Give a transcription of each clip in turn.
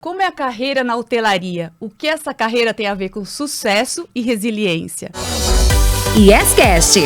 Como é a carreira na hotelaria? O que essa carreira tem a ver com sucesso e resiliência? YesCast,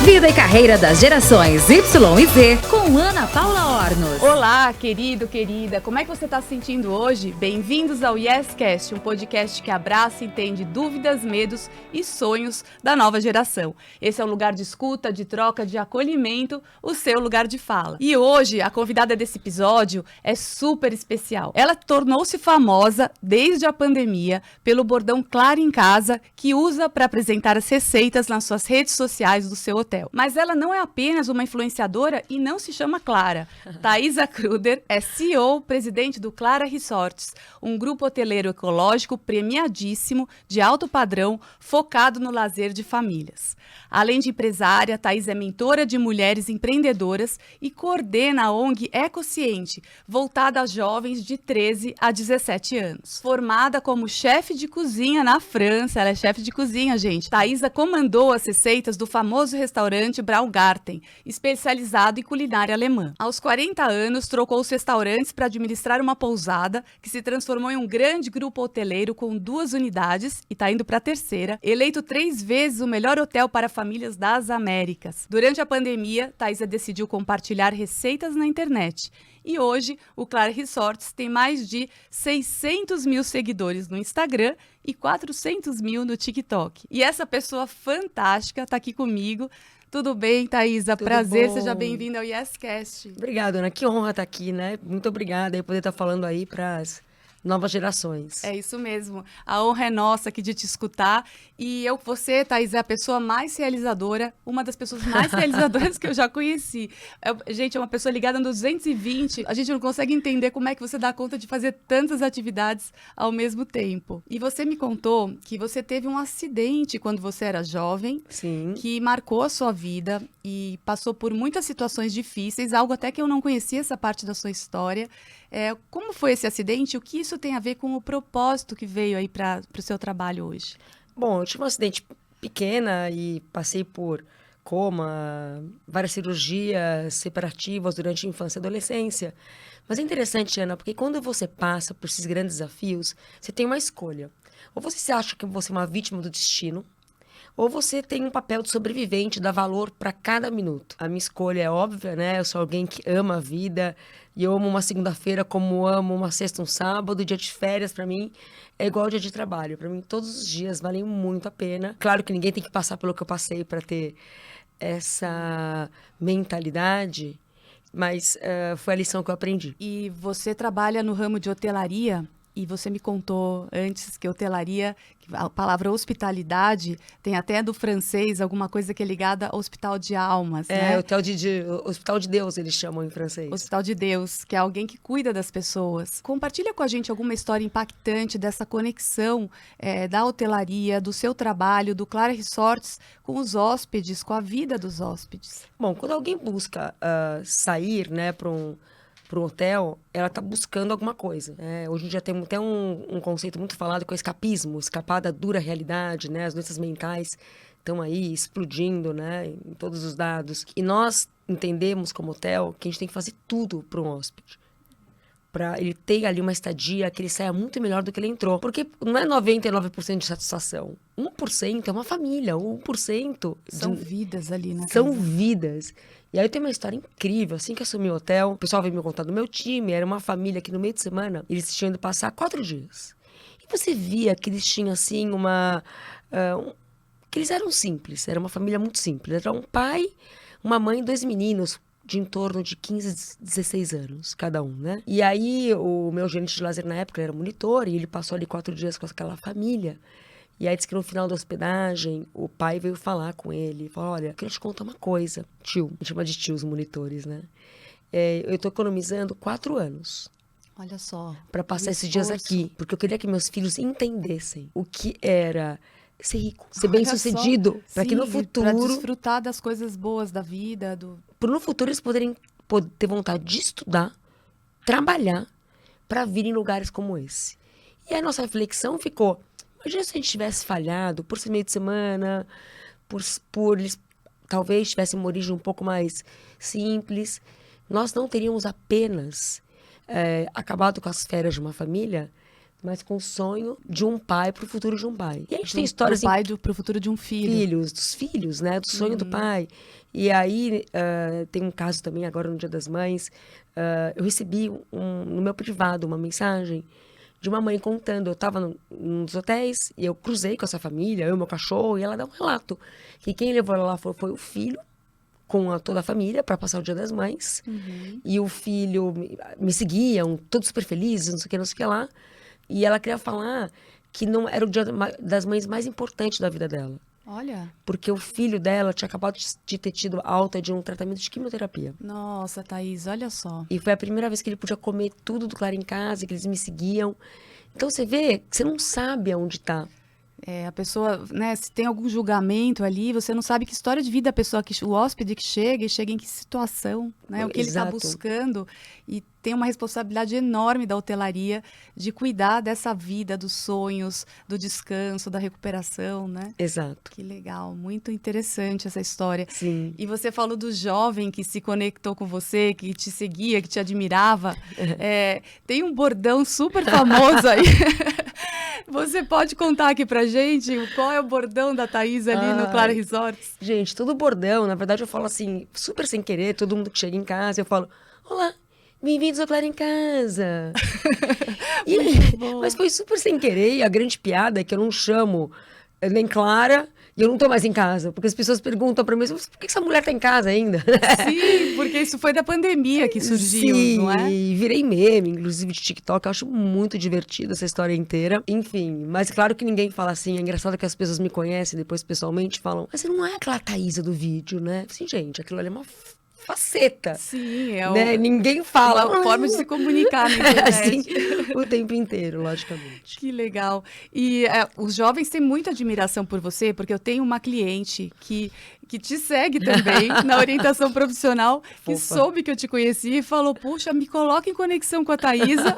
vida e carreira das gerações Y e Z, com Ana Paula Ornos. Olá, querido, querida, como é que você está se sentindo hoje? Bem-vindos ao YesCast, um podcast que abraça e entende dúvidas, medos e sonhos da nova geração. Esse é um lugar de escuta, de troca, de acolhimento, o seu lugar de fala. E hoje, a convidada desse episódio é super especial. Ela tornou-se famosa desde a pandemia pelo bordão Clara em Casa, que usa para apresentar as receitas nas suas redes sociais do seu hotel. Mas ela não é apenas uma influenciadora e não se chama Clara. Thaisa Kruder é CEO, presidente do Clara Resorts, um grupo hoteleiro ecológico premiadíssimo, de alto padrão, focado no lazer de famílias. Além de empresária, Thaisa é mentora de mulheres empreendedoras e coordena a ONG Ecociente, voltada a jovens de 13 a 17 anos. Formada como chefe de cozinha na França, ela é chefe de cozinha, gente. Thaisa comandou as receitas do famoso restaurante Braungarten, especializado em culinária alemã. Aos 40 anos, trocou os restaurantes para administrar uma pousada que se transformou em um grande grupo hoteleiro com 2 unidades e está indo para a terceira, eleito 3 vezes o melhor hotel para famílias das Américas. Durante a pandemia, Thaisa decidiu compartilhar receitas na internet. E hoje, o Clara Resorts tem mais de 600 mil seguidores no Instagram e 400 mil no TikTok. E essa pessoa fantástica está aqui comigo. Tudo bem, Thaisa? Tudo Prazer, bom. seja bem-vinda ao YesCast. Obrigada, Ana. Que honra estar aqui, né? Muito obrigada por poder estar falando aí para as novas gerações. É isso mesmo. A honra é nossa aqui de te escutar. E você, Thaís, é a pessoa mais realizadora, uma das pessoas mais realizadoras que eu já conheci. Gente, é uma pessoa ligada no 220. A gente não consegue entender como é que você dá conta de fazer tantas atividades ao mesmo tempo. E você me contou que você teve um acidente quando você era jovem. Sim. Que marcou a sua vida e passou por muitas situações difíceis, algo até que eu não conhecia essa parte da sua história. Como foi esse acidente? O que isso tem a ver com o propósito que veio aí para o seu trabalho hoje? Bom, eu tive um acidente pequena e passei por coma, várias cirurgias separativas durante a infância e adolescência. Mas é interessante, Ana, porque quando você passa por esses grandes desafios, você tem uma escolha. Ou você se acha que você é uma vítima do destino, ou você tem um papel de sobrevivente, dá valor para cada minuto. A minha escolha é óbvia, né? Eu sou alguém que ama a vida, e eu amo uma segunda-feira como amo uma sexta, um sábado. Dia de férias, para mim, é igual dia de trabalho. Para mim, todos os dias valem muito a pena. Claro que ninguém tem que passar pelo que eu passei para ter essa mentalidade, mas foi a lição que eu aprendi. E você trabalha no ramo de hotelaria? E você me contou antes que hotelaria, a palavra hospitalidade, tem até do francês alguma coisa que é ligada ao hospital de almas, né? Hospital de Deus, eles chamam em francês. Hospital de Deus, que é alguém que cuida das pessoas. Compartilha com a gente alguma história impactante dessa conexão da hotelaria, do seu trabalho, do Clara Resorts com os hóspedes, com a vida dos hóspedes. Bom, quando alguém busca sair, né, para um hotel, ela está buscando alguma coisa. Hoje em dia tem até um conceito muito falado que é o escapismo, escapar da dura realidade, né? As doenças mentais estão aí explodindo, né, em todos os dados. E nós entendemos como hotel que a gente tem que fazer tudo para um hóspede, para ele ter ali uma estadia que ele saia muito melhor do que ele entrou. Porque não é 99% de satisfação. 1% é uma família, 1%... São vidas ali, né? São vidas. E aí tem uma história incrível. Assim que eu assumi o hotel, o pessoal veio me contar do meu time. Era uma família que no meio de semana, eles tinham ido passar 4 dias. E você via que eles tinham, assim, que eles eram simples. Era uma família muito simples. Era um pai, uma mãe e 2 meninos, de em torno de 15, 16 anos, cada um, né? E aí, o meu gerente de lazer na época, ele era monitor, e ele passou ali 4 dias com aquela família. E aí, disse que no final da hospedagem, o pai veio falar com ele. Falou, olha, eu quero te contar uma coisa. Tio, a gente chama de tio os monitores, né? Eu tô economizando 4 anos. Olha só. Para passar esses dias aqui. Porque eu queria que meus filhos entendessem o que era ser rico, ser bem-sucedido, para que no futuro... Para desfrutar das coisas boas da vida, Para no futuro eles poderem ter vontade de estudar, trabalhar, para vir em lugares como esse. E aí a nossa reflexão ficou... Imagina se a gente tivesse falhado por ser meio de semana, por eles talvez tivessem uma origem um pouco mais simples. Nós não teríamos apenas acabado com as férias de uma família, mas com o sonho de um pai pro futuro de um pai. E a gente tem histórias... Do pai pro futuro de um filho. Dos filhos, né? Do sonho do pai. E aí, tem um caso também, agora no Dia das Mães, eu recebi no meu privado uma mensagem de uma mãe contando. Eu estava num dos hotéis e eu cruzei com essa família, eu e meu cachorro, e ela dá um relato. Que quem levou ela lá foi o filho, com toda a família, para passar o Dia das Mães. E o filho me seguiam, todos super felizes, não sei o que, não sei o que lá. E ela queria falar que não era o Dia das Mães mais importante da vida dela. Olha. Porque o filho dela tinha acabado de ter tido alta de um tratamento de quimioterapia. Nossa, Thaís, olha só. E foi a primeira vez que ele podia comer tudo do Clara em Casa, que eles me seguiam. Então você vê que você não sabe aonde está. A pessoa, né, se tem algum julgamento ali, você não sabe que história de vida a pessoa, o hóspede que chega e chega em que situação, né, o que ele está buscando. E tem uma responsabilidade enorme da hotelaria de cuidar dessa vida, dos sonhos, do descanso, da recuperação, né? Exato. Que legal, muito interessante essa história. Sim. E você falou do jovem que se conectou com você, que te seguia, que te admirava. Tem um bordão super famoso aí. Você pode contar aqui pra gente qual é o bordão da Thaís ali no Clara Resorts? Gente, todo bordão, na verdade eu falo assim, super sem querer, todo mundo que chega em casa, eu falo, olá, bem-vindos ao Clara em Casa. Mas foi super sem querer, e a grande piada é que eu não chamo nem Clara, e eu não tô mais em casa, porque as pessoas perguntam pra mim, por que essa mulher tá em casa ainda? Sim, porque isso foi da pandemia que surgiu, sim, não é? E virei meme, inclusive de TikTok, eu acho muito divertida essa história inteira. Enfim, mas claro que ninguém fala assim, é engraçado que as pessoas me conhecem depois pessoalmente falam, mas você não é aquela Thaísa do vídeo, né? Assim, gente, aquilo ali é uma faceta. Sim, né? Ninguém fala. Uma forma de se comunicar na internet. Assim, o tempo inteiro, logicamente. Que legal. E os jovens têm muita admiração por você, porque eu tenho uma cliente que te segue também na orientação profissional, que soube que eu te conheci e falou, puxa, me coloca em conexão com a Thaísa,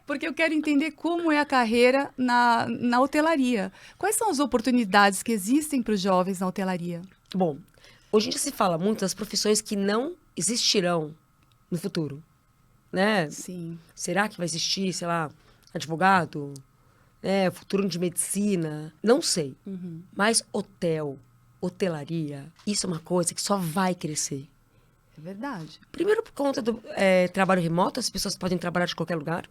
porque eu quero entender como é a carreira na hotelaria. Quais são as oportunidades que existem para os jovens na hotelaria? Bom, hoje em dia se fala muito das profissões que não existirão no futuro, né? Sim. Será que vai existir, sei lá, advogado, futuro de medicina? Não sei. Mas hotelaria, isso é uma coisa que só vai crescer. É verdade. Primeiro por conta do trabalho remoto, as pessoas podem trabalhar de qualquer lugar.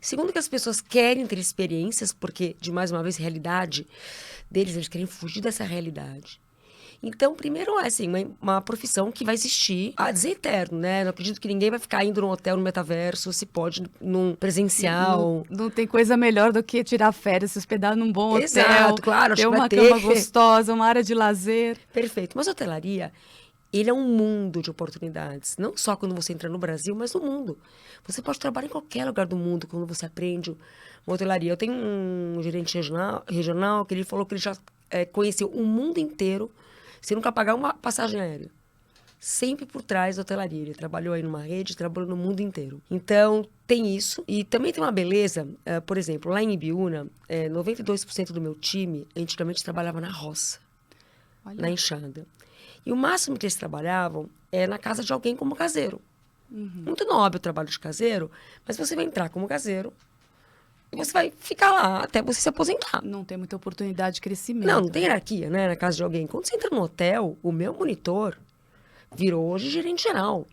Segundo que as pessoas querem ter experiências, porque, de mais uma vez, a realidade deles, eles querem fugir dessa realidade. Então, primeiro é assim, uma profissão que vai existir a dizer eterno, né? Não acredito que ninguém vai ficar indo num hotel, no metaverso, se pode num presencial. Não tem coisa melhor do que tirar férias, se hospedar num bom hotel. Exato, claro. Ter uma cama gostosa, uma área de lazer. Perfeito. Mas a hotelaria, ele é um mundo de oportunidades. Não só quando você entra no Brasil, mas no mundo. Você pode trabalhar em qualquer lugar do mundo quando você aprende uma hotelaria. Eu tenho um gerente regional que ele falou que ele já conheceu o mundo inteiro sem nunca pagar uma passagem aérea. Sempre por trás da hotelaria. Ele trabalhou aí numa rede, trabalhou no mundo inteiro. Então, tem isso. E também tem uma beleza, por exemplo, lá em Ibiúna, 92% do meu time, antigamente trabalhava na roça, na enxada. E o máximo que eles trabalhavam é na casa de alguém como caseiro. Muito nobre o trabalho de caseiro, mas você vai entrar como caseiro e você vai ficar lá até você se aposentar. Não tem muita oportunidade de crescimento. Não tem hierarquia, né, na casa de alguém. Quando você entra no hotel, o meu monitor virou hoje gerente geral.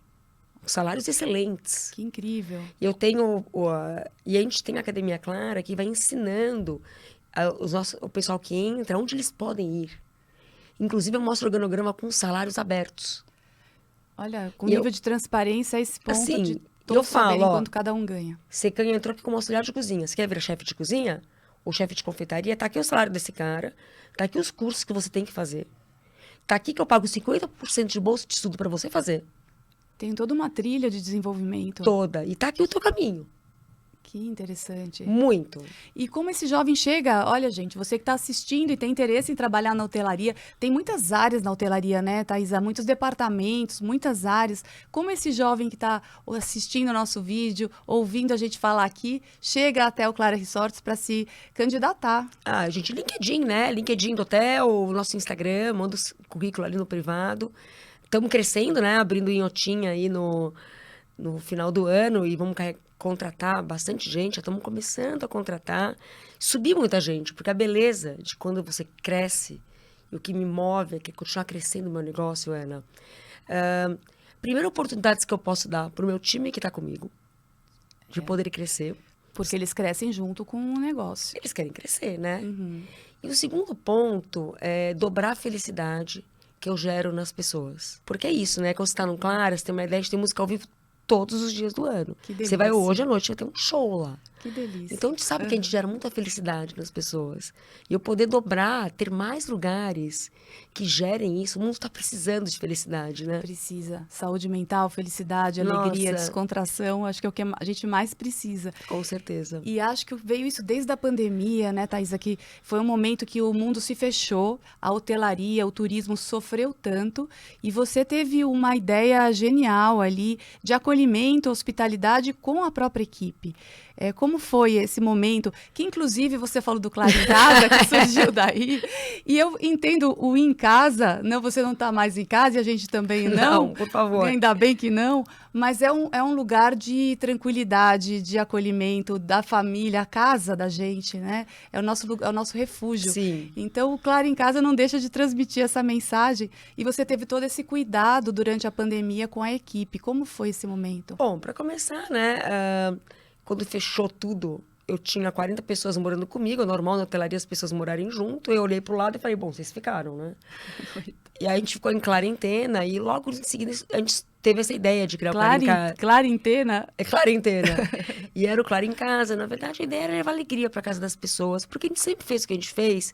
Salários excelentes. Que incrível. E eu tenho... e a gente tem a Academia Clara que vai ensinando o pessoal que entra, onde eles podem ir. Inclusive, eu mostro o organograma com salários abertos. Olha, com nível de transparência a esse ponto assim, de todos saberem falo, quanto cada um ganha. Você entrou aqui como auxiliar de cozinha. Você quer virar chefe de cozinha? Ou chefe de confeitaria? Tá aqui o salário desse cara. Tá aqui os cursos que você tem que fazer. Tá aqui que eu pago 50% de bolsa de estudo para você fazer. Tem toda uma trilha de desenvolvimento. Toda. E tá aqui o teu caminho. Que interessante. Muito. E como esse jovem chega, olha, gente, você que está assistindo e tem interesse em trabalhar na hotelaria, tem muitas áreas na hotelaria, né, Thaísa? Muitos departamentos, muitas áreas. Como esse jovem que está assistindo o nosso vídeo, ouvindo a gente falar aqui, chega até o Clara Resorts para se candidatar? Ah, gente, LinkedIn, né? LinkedIn do hotel, nosso Instagram, manda o currículo ali no privado. Estamos crescendo, né? Abrindo inhotinha aí no final do ano e vamos contratar bastante gente, já estamos começando a contratar, subir muita gente, porque a beleza de quando você cresce, e o que me move é que continuar crescendo o meu negócio, Ana. Primeiro, oportunidades que eu posso dar para o meu time que está comigo, de poder crescer. Porque eles crescem junto com o negócio. Eles querem crescer, né? Uhum. E o segundo ponto é dobrar a felicidade que eu gero nas pessoas. Porque é isso, né? Quando você está no Clara, você tem uma ideia de ter música ao vivo todos os dias do ano. Que delícia. Você vai hoje à noite, vai ter um show lá. Que delícia. Então, a gente sabe que a gente gera muita felicidade nas pessoas. E eu poder dobrar, ter mais lugares que gerem isso. O mundo está precisando de felicidade, né? Precisa. Saúde mental, felicidade, alegria, descontração. Acho que é o que a gente mais precisa. Com certeza. E acho que veio isso desde a pandemia, né, Thaisa? Que foi um momento que o mundo se fechou, a hotelaria, o turismo sofreu tanto. E você teve uma ideia genial ali de acolhimento, hospitalidade com a própria equipe. Como foi esse momento? Que, inclusive, você falou do Clara em Casa, que surgiu daí. E eu entendo o em casa, não, você não está mais em casa e a gente também não. Não, por favor. Ainda bem que não. Mas é um lugar de tranquilidade, de acolhimento da família, a casa da gente, né? É o nosso refúgio. Sim. Então, o Clara em Casa não deixa de transmitir essa mensagem. E você teve todo esse cuidado durante a pandemia com a equipe. Como foi esse momento? Bom, para começar, né? Quando fechou tudo, eu tinha 40 pessoas morando comigo. É normal na hotelaria as pessoas morarem junto. Eu olhei pro lado e falei, bom, vocês ficaram, né? E aí a gente ficou em quarentena e logo em seguida a gente teve essa ideia de criar o Clara em Casa. Quarentena? É quarentena. E era o Clara em Casa. Na verdade, a ideia era levar alegria para casa das pessoas, porque a gente sempre fez o que a gente fez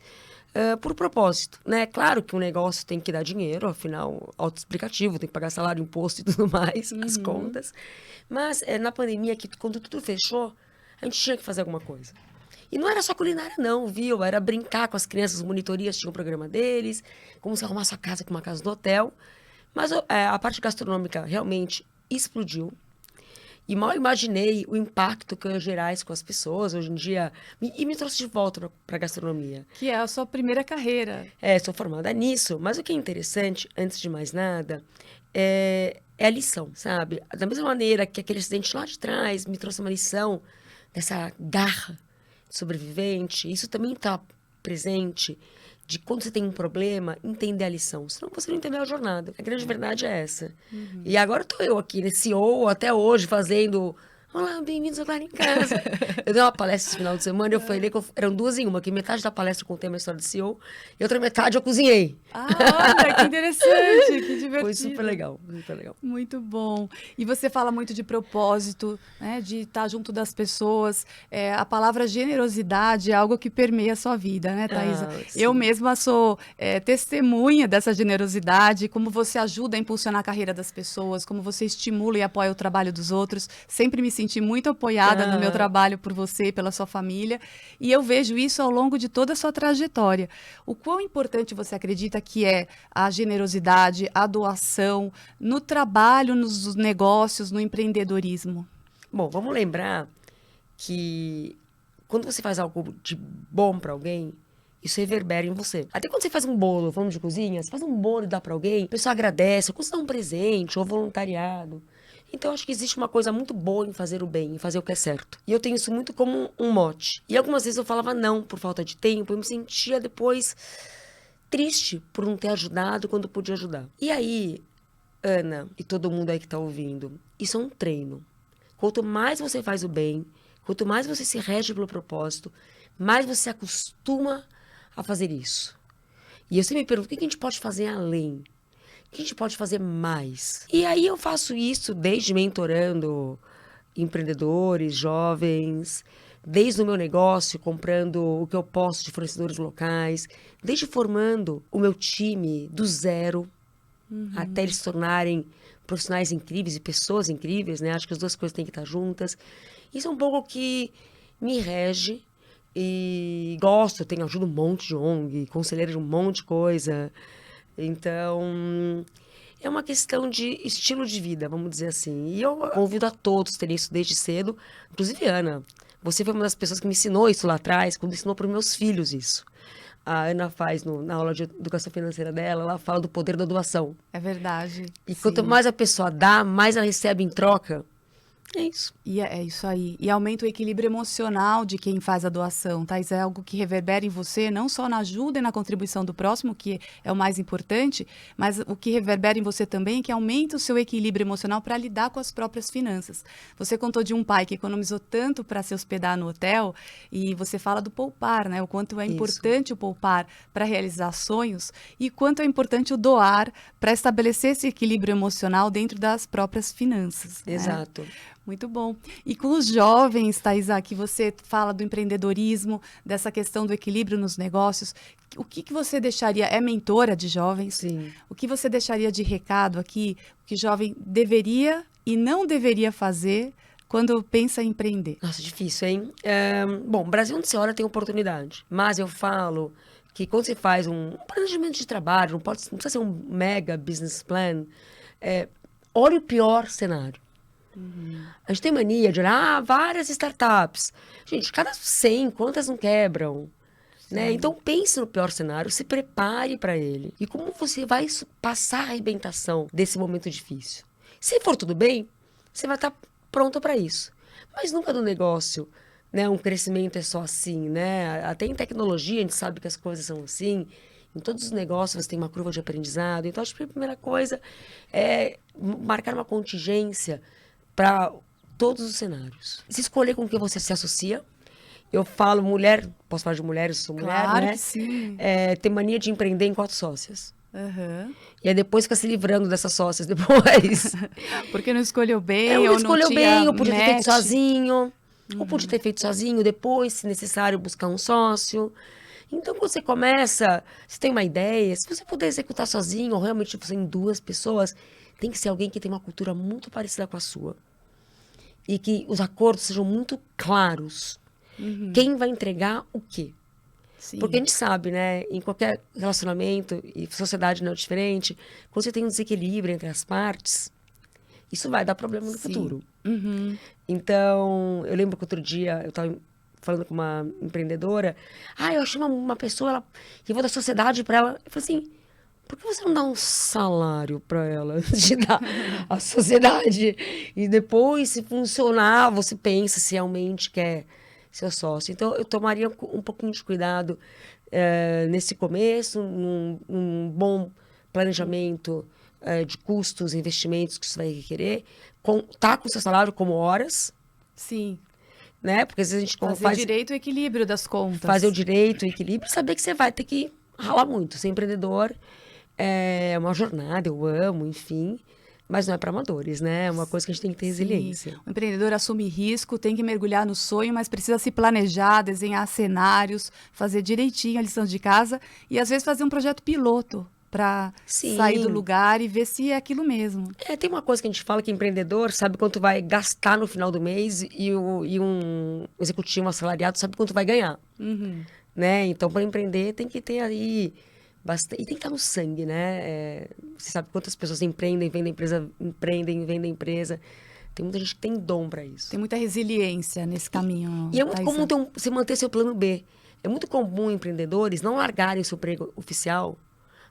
por propósito, né? Claro que o negócio tem que dar dinheiro, afinal, autoexplicativo, tem que pagar salário, imposto e tudo mais, as contas. Mas na pandemia, quando tudo fechou, a gente tinha que fazer alguma coisa. E não era só culinária, não, viu? Era brincar com as crianças, as monitorias tinham o programa deles, como se arrumar sua casa com uma casa do hotel. Mas a parte gastronômica realmente explodiu. E mal imaginei o impacto que eu ia gerar isso com as pessoas hoje em dia. E me trouxe de volta para a gastronomia. Que é a sua primeira carreira. Sou formada nisso. Mas o que é interessante, antes de mais nada, é a lição, sabe? Da mesma maneira que aquele acidente lá de trás me trouxe uma lição dessa garra sobrevivente, isso também está presente de quando você tem um problema, entender a lição. Senão você não entendeu a jornada. A grande verdade é essa. E agora estou eu aqui, nesse CEO, até hoje, fazendo... Olá, bem-vindos ao Clara em Casa. Eu dei uma palestra esse final de semana e eu falei que eram 2 em 1. Que metade da palestra eu contei uma história de CEO e outra metade eu cozinhei. Olha, que interessante, que divertido. Foi super legal, super legal. Muito bom. E você fala muito de propósito, né, de estar junto das pessoas. A palavra generosidade é algo que permeia a sua vida, né, Thaisa? Eu mesma sou testemunha dessa generosidade, como você ajuda a impulsionar a carreira das pessoas, como você estimula e apoia o trabalho dos outros. Sempre me senti muito apoiada no meu trabalho por você e pela sua família. E eu vejo isso ao longo de toda a sua trajetória. O quão importante você acredita que é a generosidade, a doação, no trabalho, nos negócios, no empreendedorismo? Bom, vamos lembrar que quando você faz algo de bom para alguém, isso reverbera em você. Até quando você faz um bolo, vamos de cozinha, você faz um bolo e dá para alguém, a pessoa agradece, ou quando você dá um presente, ou voluntariado. Então, acho que existe uma coisa muito boa em fazer o bem, em fazer o que é certo. E eu tenho isso muito como um mote. E algumas vezes eu falava não por falta de tempo, eu me sentia depois triste por não ter ajudado quando podia ajudar. E aí, Ana, e todo mundo aí que tá ouvindo, isso é um treino. Quanto mais você faz o bem, quanto mais você se rege pelo propósito, mais você se acostuma a fazer isso. E eu sempre me pergunto, o que a gente pode fazer além? O que a gente pode fazer mais? E aí eu faço isso desde mentorando empreendedores, jovens, desde o meu negócio, comprando o que eu posso de fornecedores locais, desde formando o meu time do zero, até eles se tornarem profissionais incríveis e pessoas incríveis, né? Acho que as duas coisas têm que estar juntas. Isso é um pouco que me rege e gosto, eu ajudo um monte de ONG, conselheira de um monte de coisa. Então, é uma questão de estilo de vida, vamos dizer assim. E eu convido a todos a terem isso desde cedo. Inclusive, Ana, você foi uma das pessoas que me ensinou isso lá atrás, quando ensinou para os meus filhos isso. a Ana faz na aula de educação financeira dela, ela fala do poder da doação. É verdade. E quanto mais a pessoa dá, mais ela recebe em troca. É isso. E é isso aí. E aumenta o equilíbrio emocional de quem faz a doação, tá? Isso é algo que reverbera em você, não só na ajuda e na contribuição do próximo, que é o mais importante, mas o que reverbera em você também é que aumenta o seu equilíbrio emocional para lidar com as próprias finanças. Você contou de um pai que economizou tanto para se hospedar no hotel e você fala do poupar, né? O quanto é importante o poupar para realizar sonhos e quanto é importante o doar para estabelecer esse equilíbrio emocional dentro das próprias finanças. Exato. Né? Muito bom. E com os jovens, Thaisa, que você fala do empreendedorismo, dessa questão do equilíbrio nos negócios, o que você deixaria? É mentora de jovens? Sim. O que você deixaria de recado aqui, o que jovem deveria e não deveria fazer quando pensa em empreender? Nossa, difícil, hein? Bom, Brasil onde você olha tem oportunidade, mas eu falo que quando você faz um planejamento de trabalho, não precisa ser um mega business plan, olha o pior cenário. A gente tem mania de olhar várias startups. Gente, cada 100, quantas não quebram? Né? Então, pense no pior cenário, se prepare para ele. E como você vai passar a arrebentação desse momento difícil? Se for tudo bem, você vai estar pronto para isso. Mas nunca no negócio, né? Um crescimento é só assim, né? Até em tecnologia a gente sabe que as coisas são assim. Em todos os negócios você tem uma curva de aprendizado. Então, acho que a primeira coisa é marcar uma contingência para todos os cenários. Se escolher com quem você se associa. Eu falo mulher, posso falar de mulher, eu sou mulher, claro, né? Que sim. Tem mania de empreender em 4 sócias. Uhum. E aí depois fica se livrando dessas sócias depois. Porque não escolheu bem, ou não escolheu tinha bem, ou podia ter feito match. sozinho. Ou podia ter feito sozinho, depois, se necessário, buscar um sócio. Então, quando você começa, você tem uma ideia, se você puder executar sozinho, ou realmente você em 2 pessoas, tem que ser alguém que tem uma cultura muito parecida com a sua. E que os acordos sejam muito claros. Quem vai entregar o quê? Sim. Porque a gente sabe, né? Em qualquer relacionamento, e sociedade não é diferente, quando você tem um desequilíbrio entre as partes, isso vai dar problema no futuro. Uhum. Então, eu lembro que outro dia eu estava falando com uma empreendedora. Eu achei uma pessoa, que eu vou da sociedade para ela. Eu falei assim, por que você não dá um salário para ela antes de dar a sociedade? E depois, se funcionar, você pensa se realmente quer seu sócio. Então, eu tomaria um pouquinho de cuidado nesse começo, um bom planejamento de custos, investimentos que você vai requerer, tá com o seu salário como horas. Sim. Né? Porque às vezes a gente faz direito o equilíbrio das contas. Fazer o direito, o equilíbrio, e saber que você vai ter que ralar muito. Ser empreendedor é uma jornada, eu amo, enfim. Mas não é para amadores, né? É uma coisa que a gente tem que ter resiliência. O empreendedor assume risco, tem que mergulhar no sonho, mas precisa se planejar, desenhar cenários, fazer direitinho a lição de casa e, às vezes, fazer um projeto piloto para sair do lugar e ver se é aquilo mesmo. Tem uma coisa que a gente fala que empreendedor sabe quanto vai gastar no final do mês e um executivo assalariado sabe quanto vai ganhar. Né? Então, para empreender, tem que ter aí bastante. E tem que estar no sangue, né? Você sabe quantas pessoas empreendem, vendem empresa, empreendem, vendem empresa. Tem muita gente que tem dom para isso. Tem muita resiliência nesse caminho. E é muito comum você manter seu plano B. É muito comum empreendedores não largarem o seu emprego oficial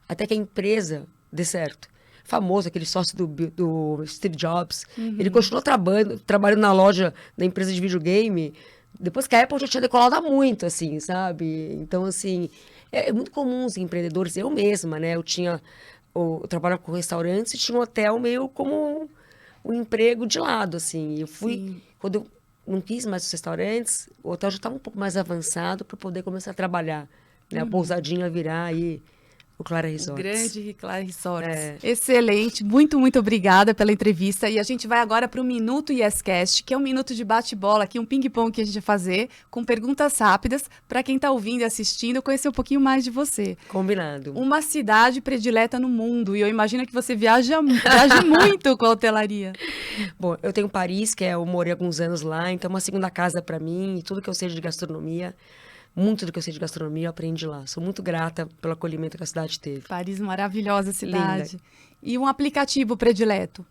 até que a empresa dê certo. Famoso, aquele sócio do Steve Jobs. Ele continuou trabalhando na loja da empresa de videogame depois que a Apple já tinha decolado há muito, assim, sabe? Então, assim, é muito comum os empreendedores, eu mesma, né? Eu trabalhava com restaurantes e tinha um hotel meio como um emprego de lado, assim. Eu fui, quando eu não quis mais os restaurantes, o hotel já estava um pouco mais avançado para poder começar a trabalhar, né? A pousadinha virar aí o Clara Resorts. O grande Clara Resorts. Excelente. Muito, muito obrigada pela entrevista. E a gente vai agora para o Minuto YesCast, que é um minuto de bate-bola aqui, um ping-pong que a gente vai fazer, com perguntas rápidas, para quem está ouvindo e assistindo, conhecer um pouquinho mais de você. Combinado. Uma cidade predileta no mundo. E eu imagino que você viaja muito com a hotelaria. Bom, eu tenho Paris, eu morei alguns anos lá, então é uma segunda casa para mim, e tudo que eu sei de gastronomia. Muito do que eu sei de gastronomia eu aprendi lá. Sou muito grata pelo acolhimento que a cidade teve. Paris, maravilhosa cidade. Linda. E um aplicativo predileto?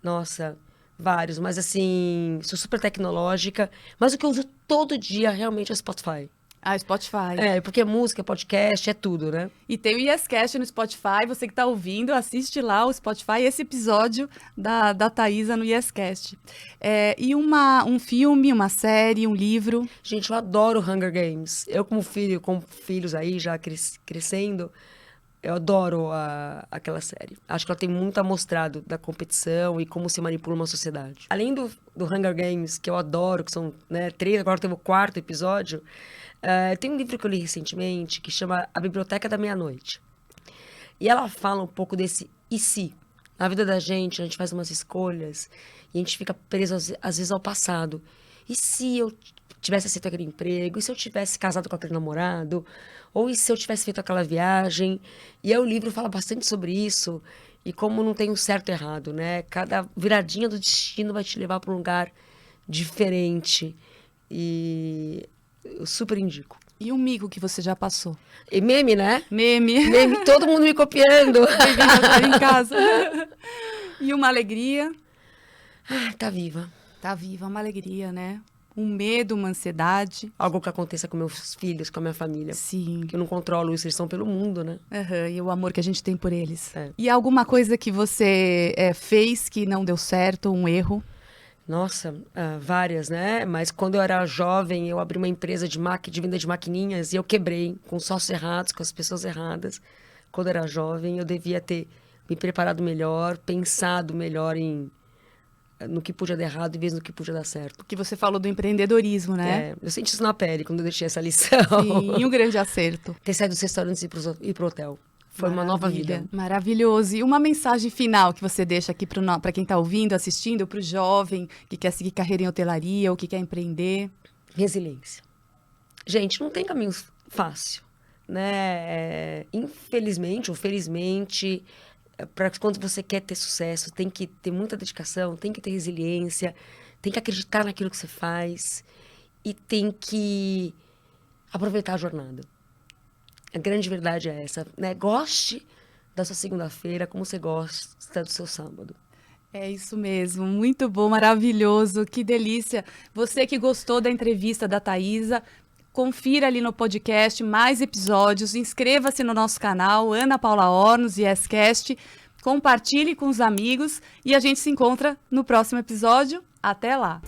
Nossa, vários. Mas assim, sou super tecnológica. Mas o que eu uso todo dia realmente é o Spotify. Ah, Spotify. Porque é música, podcast, é tudo, né? E tem o YesCast no Spotify, você que está ouvindo, assiste lá o Spotify, esse episódio da Thaisa no YesCast. E um filme, uma série, um livro? Gente, eu adoro Hunger Games. Eu como filhos aí, já crescendo, eu adoro aquela série. Acho que ela tem muito a mostrar da competição e como se manipula uma sociedade. Além do Hunger Games, que eu adoro, que são 3, agora teve o 4º episódio, tem um livro que eu li recentemente que chama A Biblioteca da Meia-Noite. E ela fala um pouco desse e se. Na vida da gente, a gente faz umas escolhas e a gente fica preso, às vezes, ao passado. E se eu tivesse aceito aquele emprego? E se eu tivesse casado com aquele namorado? Ou e se eu tivesse feito aquela viagem? E aí o livro fala bastante sobre isso e como não tem um certo e errado, né? Cada viradinha do destino vai te levar para um lugar diferente. E eu super indico. E um mico que você já passou? E meme, né? Meme, todo mundo me copiando. Em casa. E uma alegria? Tá viva. Tá viva, uma alegria, né? Um medo, uma ansiedade. Algo que aconteça com meus filhos, com a minha família. Sim. Que eu não controlo isso, eles estão pelo mundo, né? E o amor que a gente tem por eles. E alguma coisa que você fez que não deu certo, um erro? Nossa, várias, né? Mas quando eu era jovem, eu abri uma empresa de venda de maquininhas e eu quebrei com sócios errados, com as pessoas erradas. Quando eu era jovem, eu devia ter me preparado melhor, pensado melhor no que podia dar errado em vez do que podia dar certo. Que você falou do empreendedorismo, né? Eu senti isso na pele quando eu deixei essa lição. Sim, e um grande acerto. Ter saído dos restaurantes e ir pro hotel. Foi uma nova vida. Maravilhoso. E uma mensagem final que você deixa aqui para quem está ouvindo, assistindo, para o jovem que quer seguir carreira em hotelaria ou que quer empreender? Resiliência. Gente, não tem caminho fácil, né? Infelizmente ou felizmente, para quando você quer ter sucesso, tem que ter muita dedicação, tem que ter resiliência, tem que acreditar naquilo que você faz e tem que aproveitar a jornada. A grande verdade é essa, né? Goste da sua segunda-feira como você gosta do seu sábado. É isso mesmo, muito bom, maravilhoso, que delícia. Você que gostou da entrevista da Thaisa, confira ali no podcast mais episódios, inscreva-se no nosso canal, Ana Paula Ornos, YesCast, compartilhe com os amigos e a gente se encontra no próximo episódio. Até lá!